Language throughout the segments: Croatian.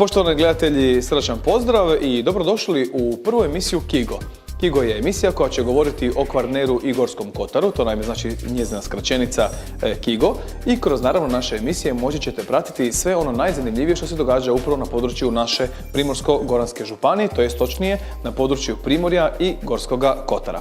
Poštovani gledatelji, srdačan pozdrav i dobrodošli u prvu emisiju Kigo. Kigo je emisija koja će govoriti o Kvarneru i Gorskom kotaru, to naime znači njezina skraćenica Kigo. I kroz naravno naše emisije moći ćete pratiti sve ono najzanimljivije što se događa upravo na području naše Primorsko-goranske županije, to jest točnije na području Primorja i Gorskoga kotara.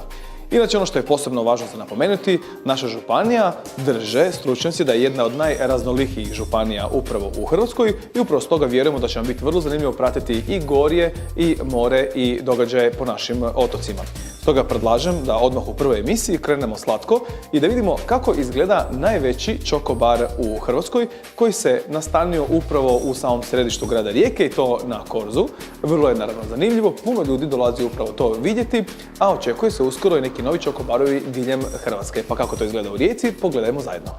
Inače, ono što je posebno važno za napomenuti, naša županija drže stručnjaci da je jedna od najraznolikijih županija upravo u Hrvatskoj i upravo stoga vjerujemo da će vam biti vrlo zanimljivo pratiti i gorje, i more, i događaje po našim otocima. Stoga predlažem da odmah u prvoj emisiji krenemo slatko i da vidimo kako izgleda najveći čokobar u Hrvatskoj koji se nastanio upravo u samom središtu grada Rijeke i to na Korzu. Vrlo je naravno zanimljivo, puno ljudi dolazi upravo to vidjeti, a očekuje se uskoro i neki novi čokobarovi diljem Hrvatske. Pa kako to izgleda u Rijeci, pogledajmo zajedno.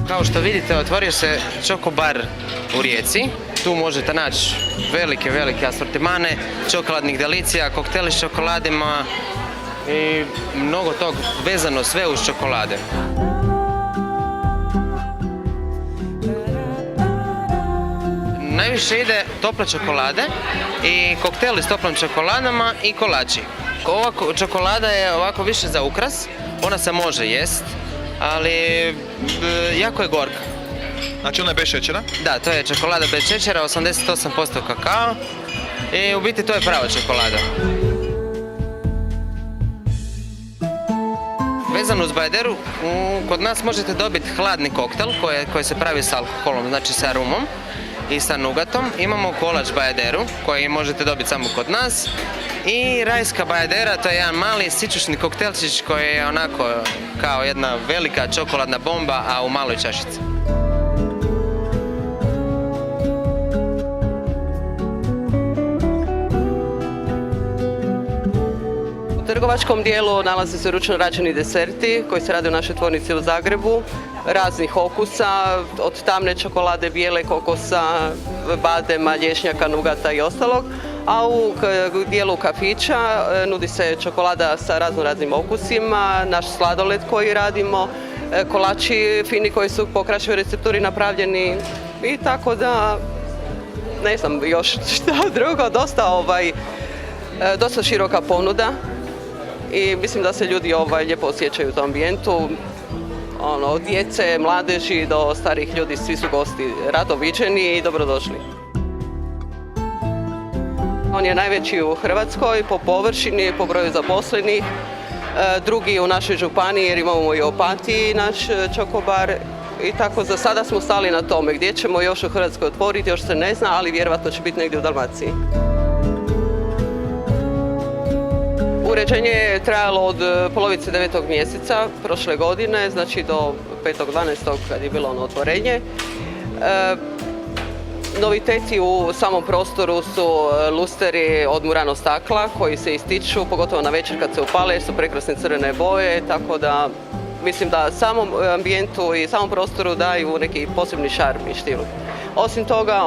Kao što vidite, otvorio se čokobar u Rijeci. Tu možete naći velike asortimane čokoladnih delicija, kokteli s čokoladima i mnogo tog vezano sve uz čokolade. Najviše ide tople čokolade i kokteli s toplim čokoladama i kolači. Ova čokolada je ovako više za ukras, ona se može jest, ali jako je gorka. Znači ona je bez šećera? Da, to je čokolada bez šećera, 88% kakao i u biti to je prava čokolada. Vezano uz bajaderu, kod nas možete dobiti hladni koktel koji se pravi s alkoholom, znači sa rumom i sa nugatom. Imamo kolač bajaderu koji možete dobiti samo kod nas i rajska bajadera, to je jedan mali sićušni koktelčić koji je onako kao jedna velika čokoladna bomba, a u maloj čašici. U trgovačkom dijelu nalaze se ručno rađeni deserti koji se rade u našoj tvornici u Zagrebu, raznih okusa, od tamne čokolade, bijele kokosa, badema, lješnjaka, nugata i ostalog. A u dijelu kafića nudi se čokolada sa raznoraznim okusima, naš sladoled koji radimo, kolači fini koji su po kraćoj recepturi napravljeni i tako da ne znam još šta drugo, dosta široka ponuda i mislim da se ljudi lijepo osjećaju u tom ambijentu. Od djece, mladeži do starih ljudi, svi su gosti rado viđeni i dobrodošli. On je najveći u Hrvatskoj po površini, po broju zaposlenih, drugi u našoj županiji jer imamo i u Opatiji naš čokobar i tako za sada smo stali na tome. Gdje ćemo još u Hrvatskoj otvoriti, još se ne zna, ali vjerojatno će biti negdje u Dalmaciji. Uređenje je trajalo od polovice 9. mjeseca prošle godine, znači do 5.12. kad je bilo ono otvorenje. Noviteti u samom prostoru su lusteri od murano stakla koji se ističu, pogotovo na večer kad se upale jer su prekrasne crvene boje, tako da mislim da samom ambijentu i samom prostoru daju neki posebni šarm i stil. Osim toga,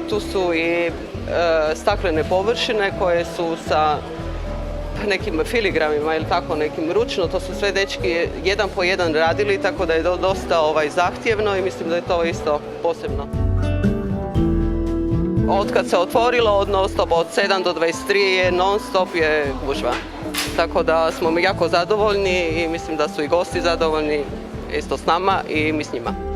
tu su i staklene površine koje su sa nekim filigramima ili tako nekim ručno, to su sve dečki jedan po jedan radili, tako da je dosta zahtjevno i mislim da je to isto posebno. Od kad se otvorilo od non-stop od 7 do 23 je non-stop je gužva. Tako da smo jako zadovoljni i mislim da su i gosti zadovoljni isto s nama i mi s njima.